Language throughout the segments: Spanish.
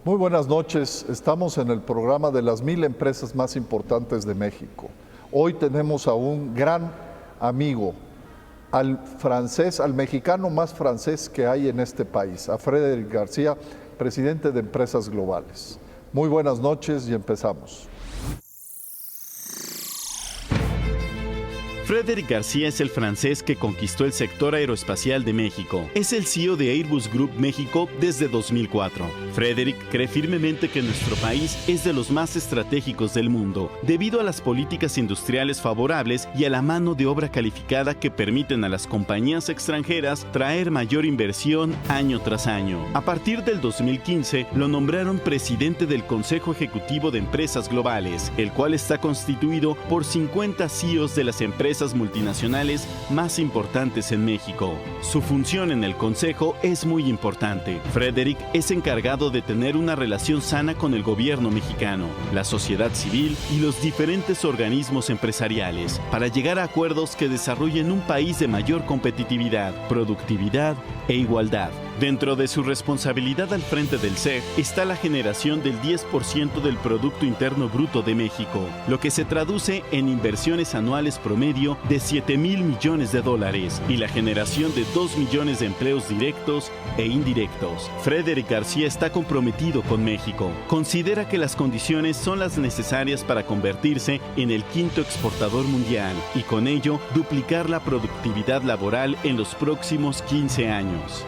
Muy buenas noches. Estamos en el programa de las 1000 empresas más importantes de México. Hoy tenemos a un gran amigo, al mexicano más francés que hay en este país, a Frédéric García, presidente de Empresas Globales. Muy buenas noches y empezamos. Frédéric García es el francés que conquistó el sector aeroespacial de México. Es el CEO de Airbus Group México desde 2004. Frédéric cree firmemente que nuestro país es de los más estratégicos del mundo, debido a las políticas industriales favorables y a la mano de obra calificada que permiten a las compañías extranjeras traer mayor inversión año tras año. A partir del 2015, lo nombraron presidente del Consejo Ejecutivo de Empresas Globales, el cual está constituido por 50 CEOs de las empresas multinacionales más importantes en México. Su función en el Consejo es muy importante. Frédéric es encargado de tener una relación sana con el gobierno mexicano, la sociedad civil y los diferentes organismos empresariales para llegar a acuerdos que desarrollen un país de mayor competitividad, productividad e igualdad. Dentro de su responsabilidad al frente del CEG está la generación del 10% del Producto Interno Bruto de México, lo que se traduce en inversiones anuales promedio de 7,000 millones de dólares y la generación de 2 millones de empleos directos e indirectos. Frédéric García está comprometido con México. Considera que las condiciones son las necesarias para convertirse en el quinto exportador mundial y con ello duplicar la productividad laboral en los próximos 15 años.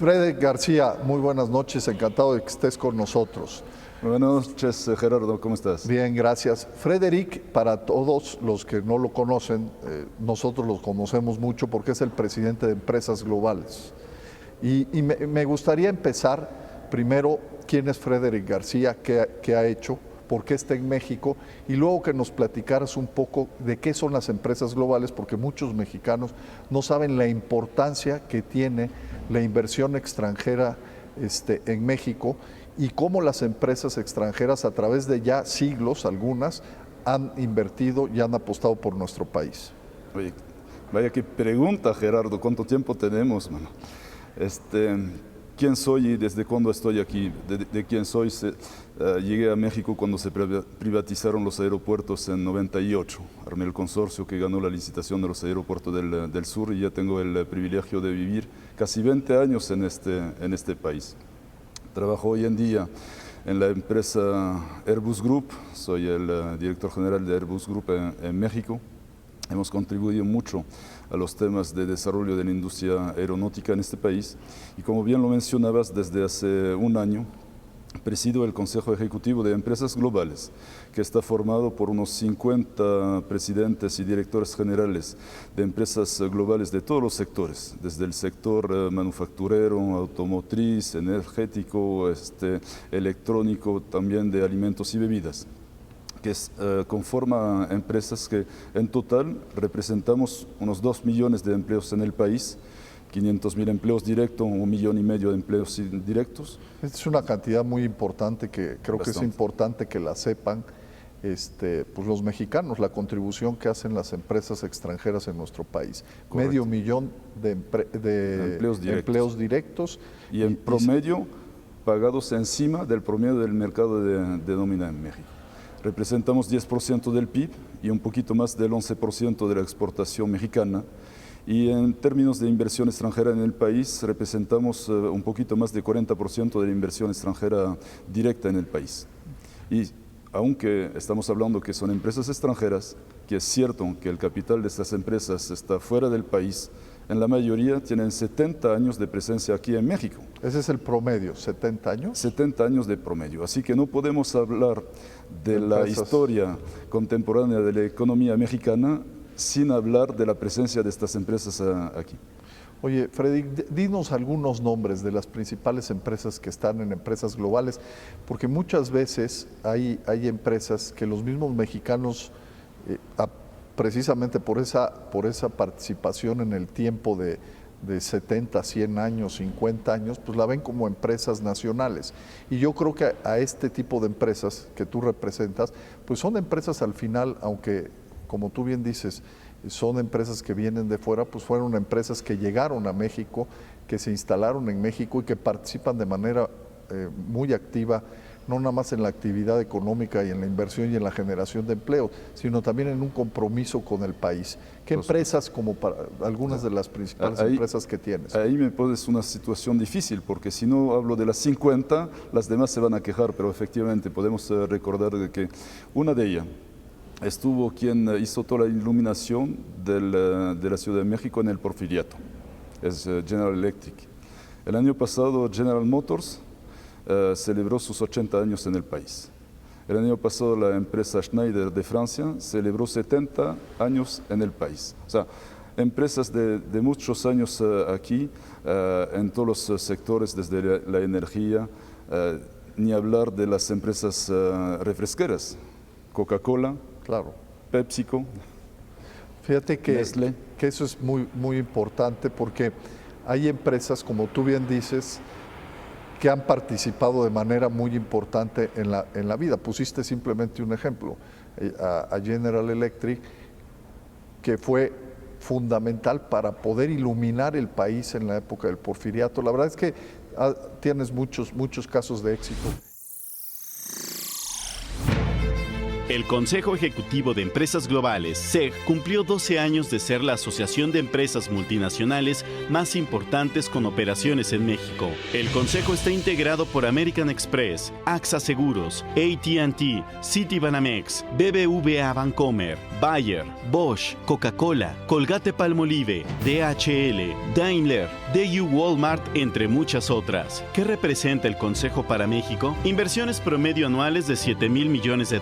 Frédéric García, muy buenas noches, encantado de que estés con nosotros. Buenas noches, Gerardo, ¿cómo estás? Bien, gracias. Frédéric, para todos los que no lo conocen, nosotros lo conocemos mucho porque es el presidente de Empresas Globales. Y me gustaría empezar primero, ¿quién es Frédéric García? ¿Qué ha hecho? ¿Por qué está en México? Y luego que nos platicaras un poco de qué son las empresas globales, porque muchos mexicanos no saben la importancia que tiene la inversión extranjera en México y cómo las empresas extranjeras a través de ya siglos, algunas, han invertido y han apostado por nuestro país. Oye, vaya qué pregunta, Gerardo, ¿cuánto tiempo tenemos, mano? ¿Quién soy y desde cuándo estoy aquí? ¿De quién soy? Llegué a México cuando se privatizaron los aeropuertos en 98. Armé el consorcio que ganó la licitación de los aeropuertos del sur y ya tengo el privilegio de vivir casi 20 años en este país. Trabajo hoy en día en la empresa Airbus Group, soy el director general de Airbus Group en México. Hemos contribuido mucho a los temas de desarrollo de la industria aeronáutica en este país y como bien lo mencionabas, desde hace un año presido el Consejo Ejecutivo de Empresas Globales, que está formado por unos 50 presidentes y directores generales de empresas globales de todos los sectores, desde el sector manufacturero, automotriz, energético, electrónico, también de alimentos y bebidas, que conforma empresas que en total representamos unos 2 millones de empleos en el país, 500,000 empleos directos, 1,5 millones de empleos indirectos. Es una cantidad muy importante que creo que es importante que la sepan pues los mexicanos, la contribución que hacen las empresas extranjeras en nuestro país. Correcto. 500,000 de empleos directos. Y en promedio pagados encima del promedio del mercado de nómina en México. Representamos 10% del PIB y un poquito más del 11% de la exportación mexicana. Y en términos de inversión extranjera en el país, representamos un poquito más de 40% de la inversión extranjera directa en el país. Y aunque estamos hablando que son empresas extranjeras, que es cierto que el capital de estas empresas está fuera del país, en la mayoría tienen 70 años de presencia aquí en México. Ese es el promedio, 70 años. 70 años de promedio, así que no podemos hablar de la historia contemporánea de la economía mexicana sin hablar de la presencia de estas empresas aquí. Oye, Frédéric, dinos algunos nombres de las principales empresas que están en empresas globales, porque muchas veces hay empresas que los mismos mexicanos, precisamente por esa participación en el tiempo de 70, 100 años, 50 años, pues la ven como empresas nacionales. Y yo creo que a este tipo de empresas que tú representas, pues son empresas al final, aunque como tú bien dices, son empresas que vienen de fuera, pues fueron empresas que llegaron a México, que se instalaron en México y que participan de manera muy activa, no nada más en la actividad económica y en la inversión y en la generación de empleo, sino también en un compromiso con el país. ¿Qué empresas, como para algunas de las principales empresas que tienes? Ahí me pones una situación difícil, porque si no hablo de las 50, las demás se van a quejar, pero efectivamente podemos recordar de que una de ellas estuvo quien hizo toda la iluminación de la Ciudad de México en el Porfiriato, es General Electric. El año pasado General Motors celebró sus 80 años en el país. El año pasado la empresa Schneider de Francia celebró 70 años en el país. O sea, empresas de muchos años aquí, en todos los sectores, desde la energía, ni hablar de las empresas refresqueras, Coca-Cola, claro, PepsiCo. Fíjate que Nestlé. Que eso es muy, muy importante, porque hay empresas, como tú bien dices, que han participado de manera muy importante en la vida. Pusiste simplemente un ejemplo, a General Electric, que fue fundamental para poder iluminar el país en la época del Porfiriato. La verdad es que tienes muchos casos de éxito. El Consejo Ejecutivo de Empresas Globales, CEG, cumplió 12 años de ser la asociación de empresas multinacionales más importantes con operaciones en México. El Consejo está integrado por American Express, AXA Seguros, AT&T, Citibanamex, BBVA Bancomer, Bayer, Bosch, Coca-Cola, Colgate-Palmolive, DHL, Daimler, DU Walmart, entre muchas otras. ¿Qué representa el Consejo para México? Inversiones promedio anuales de $7,000 millones.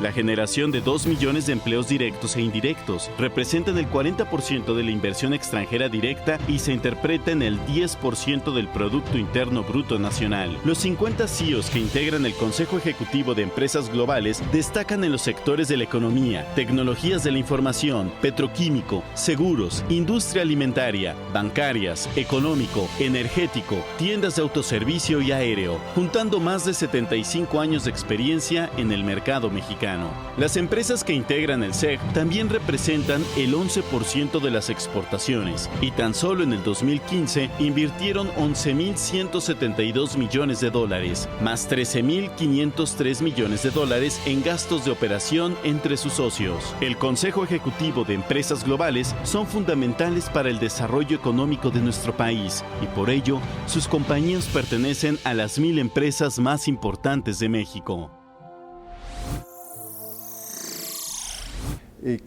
La generación de 2 millones de empleos directos e indirectos representan el 40% de la inversión extranjera directa y se interpreta en el 10% del Producto Interno Bruto Nacional. Los 50 CEOs que integran el Consejo Ejecutivo de Empresas Globales destacan en los sectores de la economía, tecnologías de la información, petroquímico, seguros, industria alimentaria, bancarias, económico, energético, tiendas de autoservicio y aéreo, juntando más de 75 años de experiencia en el mercado mexicano. Las empresas que integran el CEG también representan el 11% de las exportaciones y tan solo en el 2015 invirtieron $11,172 millones, más $13,503 millones en gastos de operación entre sus socios. El Consejo Ejecutivo de Empresas Globales son fundamentales para el desarrollo económico de nuestro país y por ello sus compañías pertenecen a las 1000 empresas más importantes de México.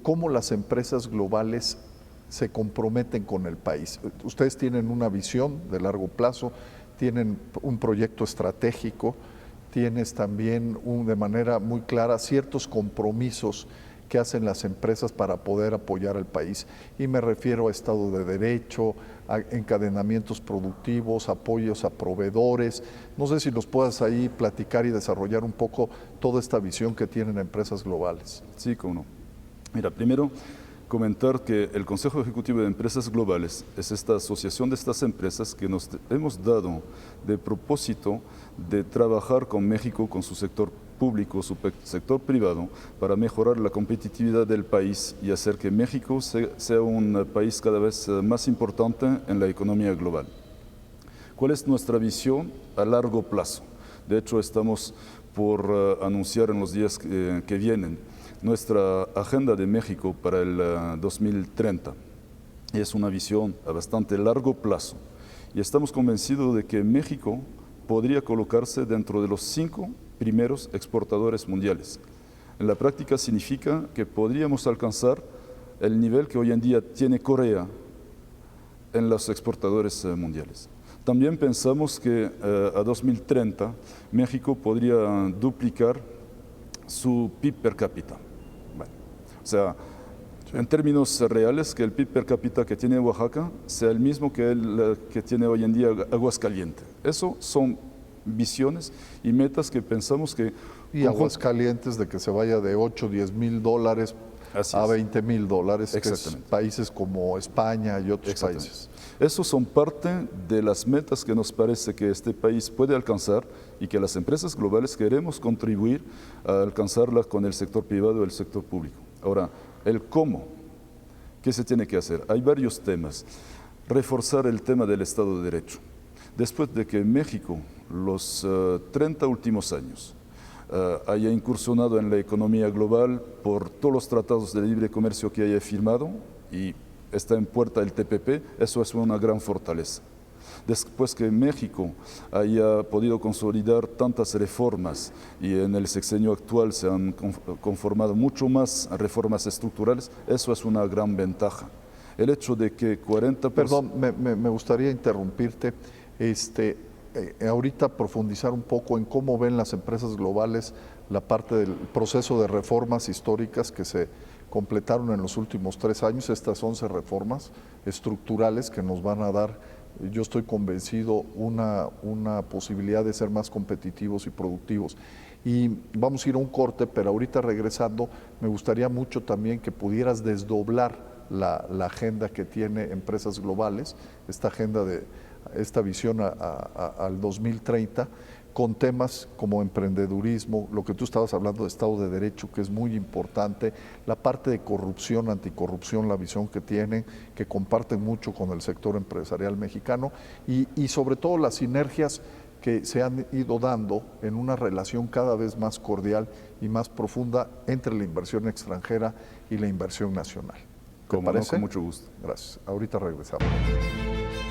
Cómo las empresas globales se comprometen con el país. Ustedes tienen una visión de largo plazo, tienen un proyecto estratégico, tienes también de manera muy clara ciertos compromisos que hacen las empresas para poder apoyar al país. Y me refiero a Estado de Derecho, a encadenamientos productivos, apoyos a proveedores. No sé si nos puedas ahí platicar y desarrollar un poco toda esta visión que tienen empresas globales. Sí, cómo no. Mira, primero comentar que el Consejo Ejecutivo de Empresas Globales es esta asociación de estas empresas que nos hemos dado de propósito de trabajar con México, con su sector público, su sector privado, para mejorar la competitividad del país y hacer que México sea un país cada vez más importante en la economía global. ¿Cuál es nuestra visión a largo plazo? De hecho, estamos por anunciar en los días que vienen nuestra agenda de México para el 2030. Es una visión a bastante largo plazo y estamos convencidos de que México podría colocarse dentro de los 5 primeros exportadores mundiales. En la práctica significa que podríamos alcanzar el nivel que hoy en día tiene Corea en los exportadores mundiales. También pensamos que a 2030 México podría duplicar su PIB per cápita. O sea, en términos reales, que el PIB per cápita que tiene Oaxaca sea el mismo que el que tiene hoy en día Aguascalientes. Eso son visiones y metas que pensamos que... Y Aguascalientes de que se vaya de 8, 10 mil dólares a 20 mil dólares, que es países como España y otros países. Esos son parte de las metas que nos parece que este país puede alcanzar y que las empresas globales queremos contribuir a alcanzarlas con el sector privado y el sector público. Ahora, El cómo, ¿qué se tiene que hacer? Hay varios temas. Reforzar el tema del Estado de Derecho. Después de que México, los 30 últimos años, haya incursionado en la economía global por todos los tratados de libre comercio que haya firmado y está en puerta el TPP, eso es una gran fortaleza. Después que México haya podido consolidar tantas reformas y en el sexenio actual se han conformado mucho más reformas estructurales, eso es una gran ventaja. El hecho de que 40%... Perdón, me gustaría interrumpirte. Ahorita profundizar un poco en cómo ven las empresas globales la parte del proceso de reformas históricas que se completaron en los últimos 3 años, estas 11 reformas estructurales que nos van a dar, yo estoy convencido, una posibilidad de ser más competitivos y productivos. Y vamos a ir a un corte, pero ahorita regresando, me gustaría mucho también que pudieras desdoblar la agenda que tiene Empresas Globales, esta agenda de esta visión al 2030, con temas como emprendedurismo, lo que tú estabas hablando de Estado de Derecho, que es muy importante, la parte de corrupción, anticorrupción, la visión que tienen, que comparten mucho con el sector empresarial mexicano y sobre todo las sinergias que se han ido dando en una relación cada vez más cordial y más profunda entre la inversión extranjera y la inversión nacional. ¿Te parece? Con mucho gusto. Gracias. Ahorita regresamos.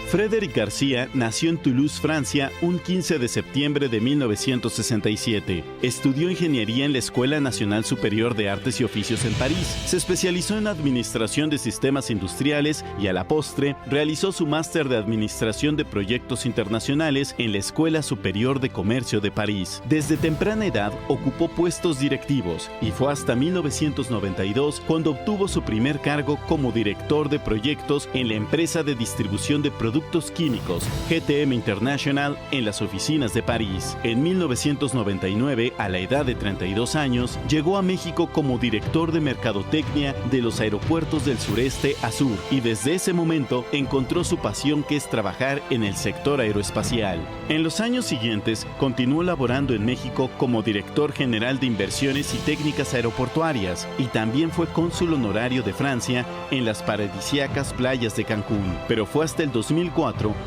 Frédéric García nació en Toulouse, Francia, un 15 de septiembre de 1967. Estudió ingeniería en la Escuela Nacional Superior de Artes y Oficios en París. Se especializó en administración de sistemas industriales y a la postre realizó su máster de administración de proyectos internacionales en la Escuela Superior de Comercio de París. Desde temprana edad ocupó puestos directivos y fue hasta 1992 cuando obtuvo su primer cargo como director de proyectos en la empresa de distribución de productos químicos GTM International en las oficinas de París. En 1999, a la edad de 32 años, llegó a México como director de mercadotecnia de los aeropuertos del sureste a sur y desde ese momento encontró su pasión, que es trabajar en el sector aeroespacial. En los años siguientes continuó laborando en México como director general de inversiones y técnicas aeroportuarias y también fue cónsul honorario de Francia en las paradisíacas playas de Cancún. Pero fue hasta el 2004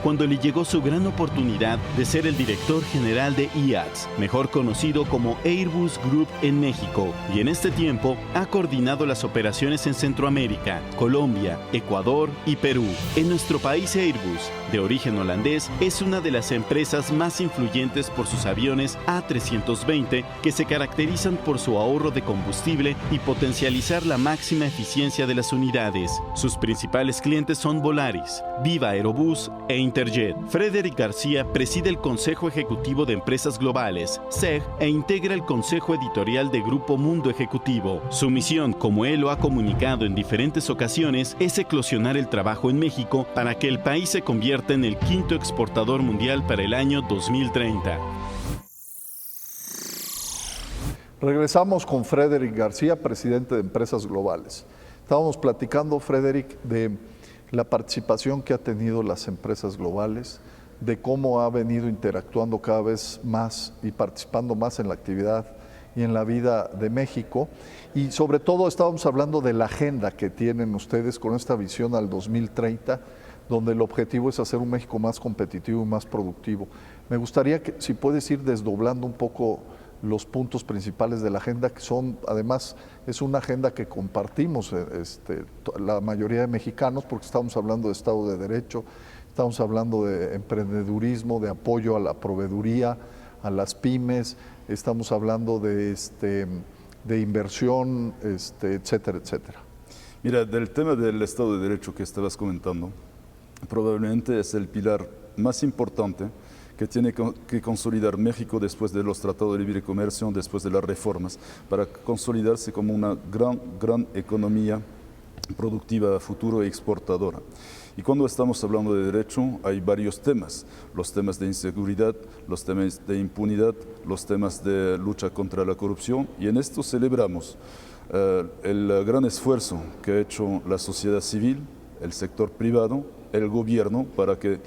cuando le llegó su gran oportunidad de ser el director general de IATS, mejor conocido como Airbus Group en México, y en este tiempo ha coordinado las operaciones en Centroamérica, Colombia, Ecuador y Perú. En nuestro país, Airbus, de origen holandés, es una de las empresas más influyentes por sus aviones A320 que se caracterizan por su ahorro de combustible y potencializar la máxima eficiencia de las unidades. Sus principales clientes son Volaris, Viva Aerobús e Interjet. Frédéric García preside el Consejo Ejecutivo de Empresas Globales, SEG, e integra el Consejo Editorial de Grupo Mundo Ejecutivo. Su misión, como él lo ha comunicado en diferentes ocasiones, es eclosionar el trabajo en México para que el país se convierta en el 5º exportador mundial para el año 2030. Regresamos con Frédéric García, presidente de Empresas Globales. Estábamos platicando, Frédéric, de la participación que ha tenido las empresas globales, de cómo ha venido interactuando cada vez más y participando más en la actividad y en la vida de México. Y sobre todo estábamos hablando de la agenda que tienen ustedes con esta visión al 2030, donde el objetivo es hacer un México más competitivo y más productivo. Me gustaría que si puedes ir desdoblando un poco los puntos principales de la agenda, que son, además, es una agenda que compartimos la mayoría de mexicanos, porque estamos hablando de Estado de Derecho, estamos hablando de emprendedurismo, de apoyo a la proveeduría, a las pymes, estamos hablando de inversión, etcétera, etcétera. Mira, del tema del Estado de Derecho que estabas comentando, probablemente es el pilar más importante que tiene que consolidar México después de los tratados de libre comercio, después de las reformas, para consolidarse como una gran economía productiva a futuro y exportadora. Y cuando estamos hablando de derecho, hay varios temas: los temas de inseguridad, los temas de impunidad, los temas de lucha contra la corrupción, y en esto celebramos el gran esfuerzo que ha hecho la sociedad civil, el sector privado el gobierno para que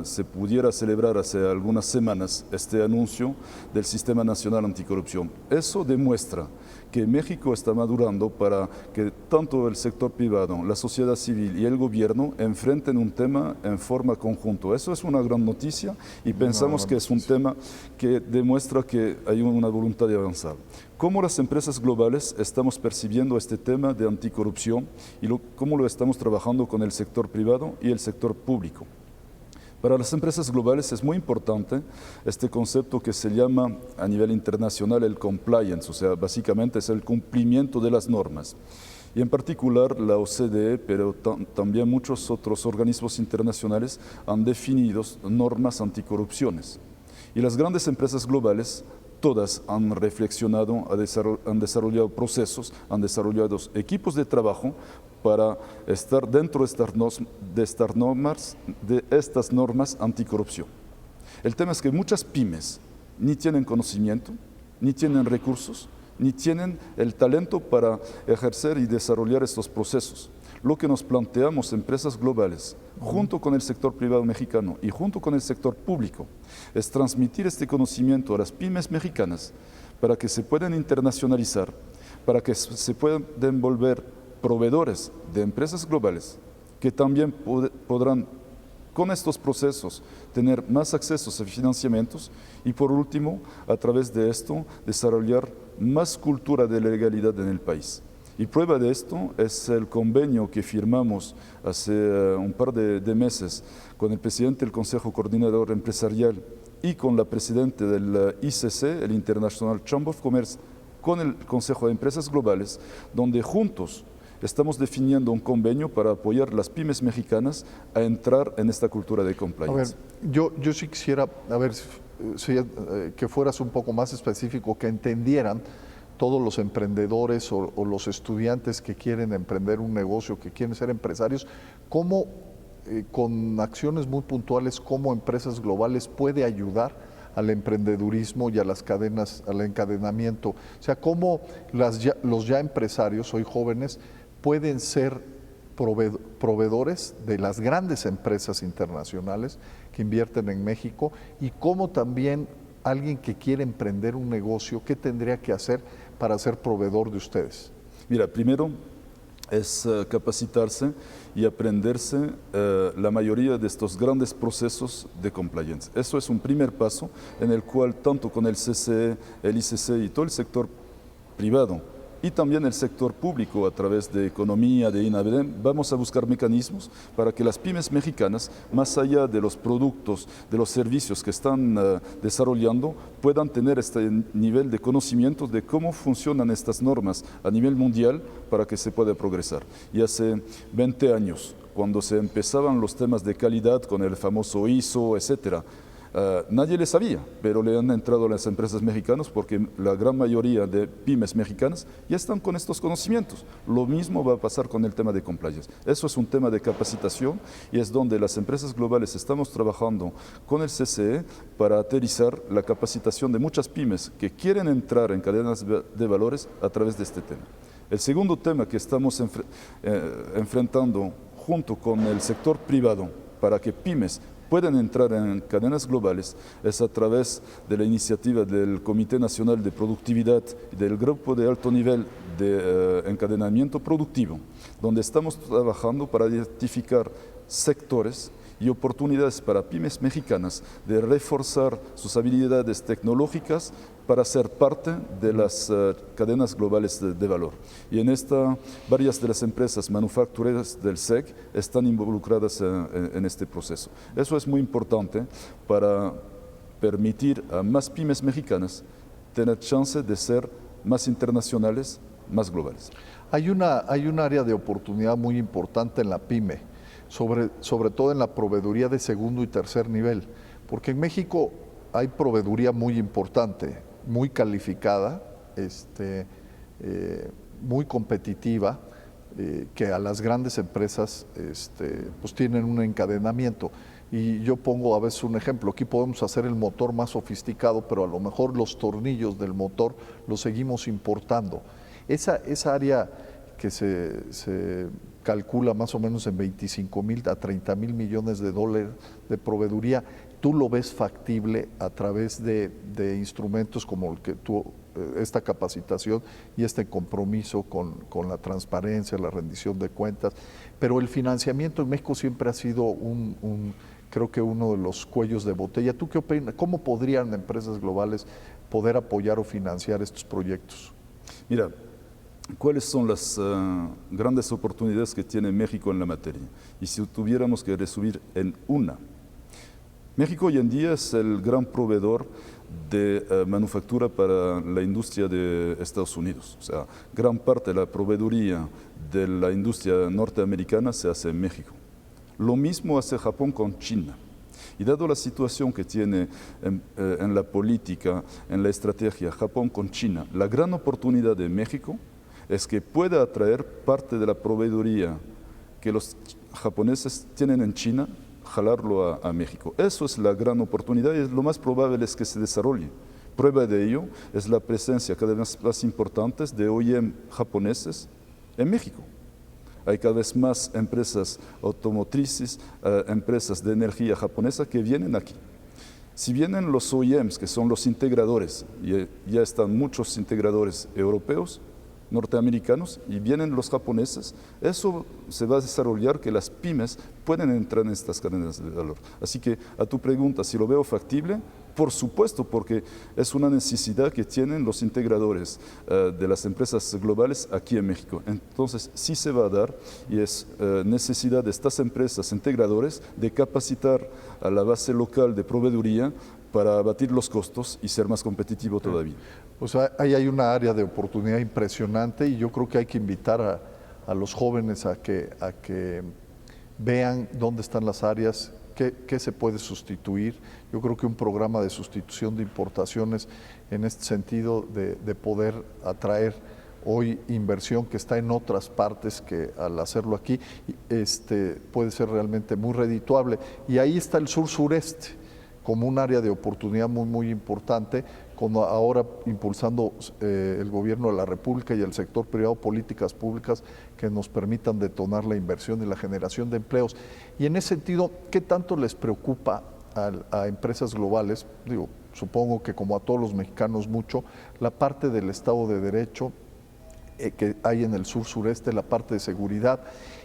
se pudiera celebrar hace algunas semanas este anuncio del Sistema Nacional Anticorrupción. Eso demuestra que México está madurando para que tanto el sector privado, la sociedad civil y el gobierno enfrenten un tema en forma conjunta. Eso es una gran noticia y pensamos que es un tema que demuestra que hay una voluntad de avanzar. ¿Cómo las empresas globales estamos percibiendo este tema de anticorrupción y cómo lo estamos trabajando con el sector privado y el sector público? Para las empresas globales es muy importante este concepto que se llama a nivel internacional el compliance, o sea, básicamente es el cumplimiento de las normas. Y en particular la OCDE, pero también muchos otros organismos internacionales han definido normas anticorrupciones. Y las grandes empresas globales todas han reflexionado, han desarrollado procesos, han desarrollado equipos de trabajo para estar dentro de estas normas anticorrupción. El tema es que muchas pymes ni tienen conocimiento, ni tienen recursos, ni tienen el talento para ejercer y desarrollar estos procesos. Lo que nos planteamos, empresas globales, junto con el sector privado mexicano y junto con el sector público, es transmitir este conocimiento a las pymes mexicanas para que se puedan internacionalizar, para que se puedan volver proveedores de empresas globales que también podrán con estos procesos tener más accesos a financiamientos y por último, a través de esto, desarrollar más cultura de legalidad en el país. Y prueba de esto es el convenio que firmamos hace un par de meses con el presidente del Consejo Coordinador Empresarial y con la presidenta del ICC, el International Chamber of Commerce, con el Consejo de Empresas Globales, donde juntos estamos definiendo un convenio para apoyar a las pymes mexicanas a entrar en esta cultura de compliance. A ver, yo sí quisiera, que fueras un poco más específico, que entendieran todos los emprendedores o los estudiantes que quieren emprender un negocio, que quieren ser empresarios, cómo con acciones muy puntuales, cómo Empresas Globales puede ayudar al emprendedurismo y a las cadenas, al encadenamiento. O sea, cómo los ya empresarios, hoy jóvenes, pueden ser proveedores de las grandes empresas internacionales que invierten en México y cómo también alguien que quiere emprender un negocio, ¿qué tendría que hacer para ser proveedor de ustedes? Mira, primero es capacitarse y aprenderse la mayoría de estos grandes procesos de compliance. Eso es un primer paso en el cual tanto con el CCE, el ICC y todo el sector privado y también el sector público a través de economía, de INABEM, vamos a buscar mecanismos para que las pymes mexicanas, más allá de los productos, de los servicios que están desarrollando, puedan tener este nivel de conocimiento de cómo funcionan estas normas a nivel mundial para que se pueda progresar. Y hace 20 años, cuando se empezaban los temas de calidad con el famoso ISO, etcétera, nadie le sabía, pero le han entrado a las empresas mexicanas porque la gran mayoría de pymes mexicanas ya están con estos conocimientos. Lo mismo va a pasar con el tema de compliance. Eso es un tema de capacitación y es donde las empresas globales estamos trabajando con el CCE para aterrizar la capacitación de muchas pymes que quieren entrar en cadenas de valores a través de este tema. El segundo tema que estamos enfrentando junto con el sector privado para que pymes pueden entrar en cadenas globales es a través de la iniciativa del Comité Nacional de Productividad y del Grupo de Alto Nivel de Encadenamiento Productivo, donde estamos trabajando para identificar sectores y oportunidades para pymes mexicanas de reforzar sus habilidades tecnológicas para ser parte de las cadenas globales de valor. Y en esta, varias de las empresas manufactureras del SEC están involucradas en este proceso. Eso es muy importante para permitir a más pymes mexicanas tener chance de ser más internacionales, más globales. Hay un área de oportunidad muy importante en la pyme, sobre todo en la proveeduría de segundo y tercer nivel, porque en México hay proveeduría muy importante, muy calificada, muy competitiva, que a las grandes empresas pues tienen un encadenamiento. Y yo pongo a veces un ejemplo, aquí podemos hacer el motor más sofisticado, pero a lo mejor los tornillos del motor los seguimos importando. Esa área que calcula más o menos en 25,000 a 30,000 millones de dólares de proveeduría. ¿Tú lo ves factible a través de instrumentos como el que tú, esta capacitación y este compromiso con la transparencia, la rendición de cuentas? Pero el financiamiento en México siempre ha sido creo que uno de los cuellos de botella. ¿Tú qué opinas? ¿Cómo podrían empresas globales poder apoyar o financiar estos proyectos? Mira, ¿cuáles son las grandes oportunidades que tiene México en la materia? Y si tuviéramos que resumir en una. México hoy en día es el gran proveedor de manufactura para la industria de Estados Unidos. O sea, gran parte de la proveeduría de la industria norteamericana se hace en México. Lo mismo hace Japón con China. Y dado la situación que tiene en la política, en la estrategia Japón con China, la gran oportunidad de México es que pueda atraer parte de la proveeduría que los japoneses tienen en China, jalarlo a México. Eso es la gran oportunidad y lo más probable es que se desarrolle. Prueba de ello es la presencia cada vez más importante de OEM japoneses en México. Hay cada vez más empresas automotrices, empresas de energía japonesa que vienen aquí. Si vienen los OEMs, que son los integradores, y ya están muchos integradores europeos, norteamericanos, y vienen los japoneses, eso se va a desarrollar que las pymes pueden entrar en estas cadenas de valor. Así que a tu pregunta, si lo veo factible, por supuesto, porque es una necesidad que tienen los integradores de las empresas globales aquí en México. Entonces, sí se va a dar y es necesidad de estas empresas integradores de capacitar a la base local de proveeduría para abatir los costos y ser más competitivo todavía. O sea, ahí hay una área de oportunidad impresionante y yo creo que hay que invitar a los jóvenes a que vean dónde están las áreas, qué se puede sustituir. Yo creo que un programa de sustitución de importaciones en este sentido de poder atraer hoy inversión que está en otras partes que al hacerlo aquí puede ser realmente muy redituable. Y ahí está el sur-sureste como un área de oportunidad muy, muy importante, como ahora impulsando el gobierno de la República y el sector privado políticas públicas que nos permitan detonar la inversión y la generación de empleos. Y en ese sentido, ¿qué tanto les preocupa a empresas globales? Digo, supongo que como a todos los mexicanos mucho, la parte del Estado de Derecho que hay en el sur-sureste, la parte de seguridad.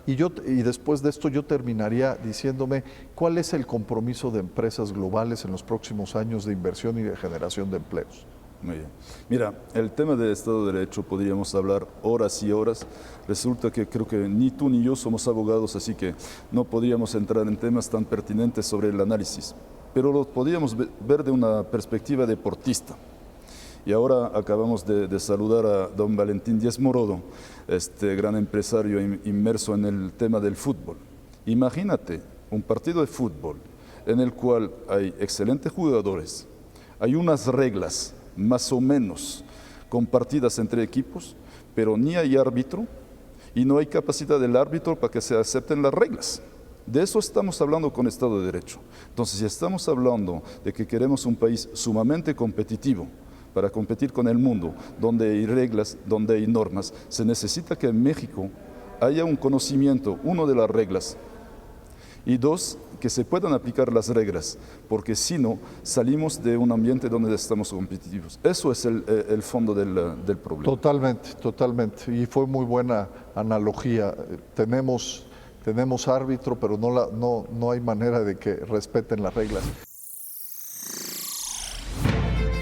Y después de esto yo terminaría diciéndome cuál es el compromiso de empresas globales en los próximos años de inversión y de generación de empleos. Muy bien. Mira, el tema del Estado de Derecho podríamos hablar horas y horas. Resulta que creo que ni tú ni yo somos abogados, así que no podríamos entrar en temas tan pertinentes sobre el análisis. Pero lo podríamos ver de una perspectiva deportista. Y ahora acabamos de saludar a don Valentín Díaz Morodo, este gran empresario inmerso en el tema del fútbol. Imagínate un partido de fútbol en el cual hay excelentes jugadores, hay unas reglas más o menos compartidas entre equipos, pero ni hay árbitro y no hay capacidad del árbitro para que se acepten las reglas. De eso estamos hablando con Estado de Derecho. Entonces, si estamos hablando de que queremos un país sumamente competitivo, para competir con el mundo, donde hay reglas, donde hay normas, se necesita que en México haya un conocimiento, uno, de las reglas, y dos, que se puedan aplicar las reglas, porque si no, salimos de un ambiente donde estamos competitivos. Eso es el fondo del problema. Totalmente, totalmente. Y fue muy buena analogía. Tenemos árbitro, pero no hay manera de que respeten las reglas.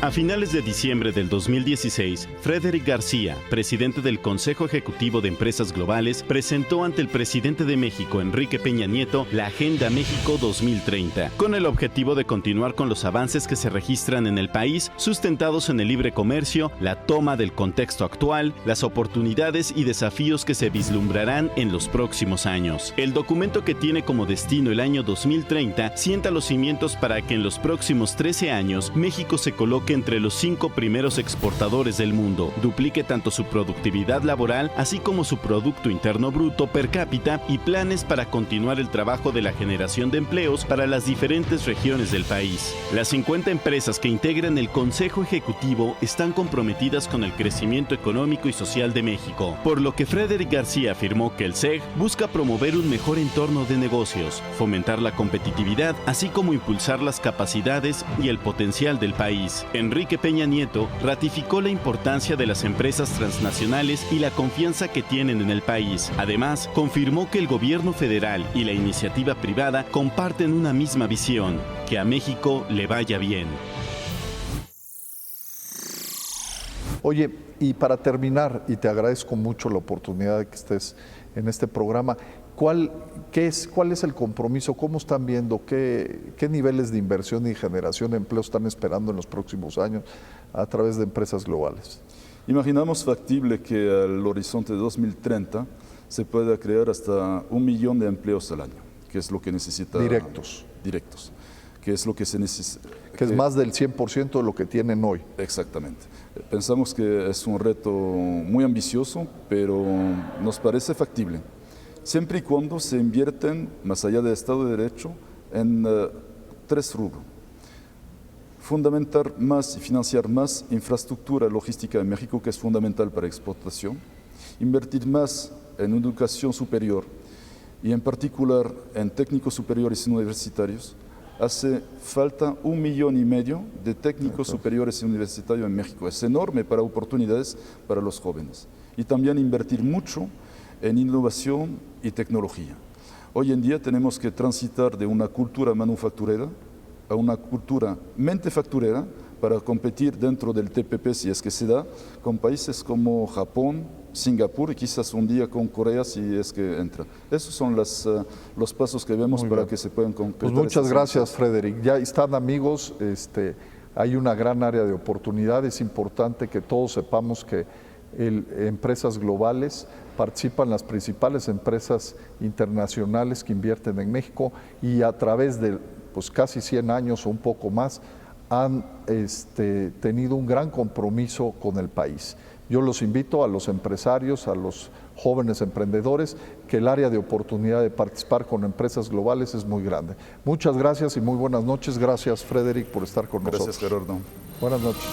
A finales de diciembre del 2016, Fréderic García, presidente del Consejo Ejecutivo de Empresas Globales, presentó ante el presidente de México, Enrique Peña Nieto, la Agenda México 2030, con el objetivo de continuar con los avances que se registran en el país, sustentados en el libre comercio, la toma del contexto actual, las oportunidades y desafíos que se vislumbrarán en los próximos años. El documento, que tiene como destino el año 2030, sienta los cimientos para que en los próximos 13 años México se coloque coloque entre los 5 primeros exportadores del mundo, duplique tanto su productividad laboral, así como su Producto Interno Bruto per cápita y planes para continuar el trabajo de la generación de empleos para las diferentes regiones del país. Las 50 empresas que integran el Consejo Ejecutivo están comprometidas con el crecimiento económico y social de México, por lo que Frédéric García afirmó que el CEG busca promover un mejor entorno de negocios, fomentar la competitividad, así como impulsar las capacidades y el potencial del país. Enrique Peña Nieto ratificó la importancia de las empresas transnacionales y la confianza que tienen en el país. Además, confirmó que el gobierno federal y la iniciativa privada comparten una misma visión: que a México le vaya bien. Oye, y para terminar, y te agradezco mucho la oportunidad de que estés en este programa, ¿cuál es el compromiso? ¿Cómo están viendo? ¿Qué niveles de inversión y generación de empleo están esperando en los próximos años a través de empresas globales? Imaginamos factible que al horizonte de 2030 se pueda crear hasta 1 millón de empleos al año, que es lo que necesita... Directos. Directos, que es lo que se necesita. Que es más del 100% de lo que tienen hoy. Exactamente. Pensamos que es un reto muy ambicioso, pero nos parece factible, siempre y cuando se invierten, más allá del Estado de Derecho, en 3 rubros. Fundamentar más y financiar más infraestructura logística en México, que es fundamental para exportación. Invertir más en educación superior y en particular en técnicos superiores y universitarios. Hace falta 1,5 millones de técnicos superiores y universitarios en México. Es enorme para oportunidades para los jóvenes. Y también invertir mucho en innovación y tecnología. Hoy en día tenemos que transitar de una cultura manufacturera a una cultura mentefacturera para competir dentro del TPP, si es que se da, con países como Japón, Singapur y quizás un día con Corea, si es que entra. Esos son los pasos que vemos para que se puedan concretar. Pues muchas gracias, Frédéric. Ya están, amigos, hay una gran área de oportunidad. Es importante que todos sepamos que empresas globales participan las principales empresas internacionales que invierten en México y a través de casi 100 años o un poco más han tenido un gran compromiso con el país. Yo los invito a los empresarios, a los jóvenes emprendedores, que el área de oportunidad de participar con empresas globales es muy grande. Muchas gracias y muy buenas noches. Gracias, Frédéric, por estar con nosotros. Gracias, Gerardo. Buenas noches.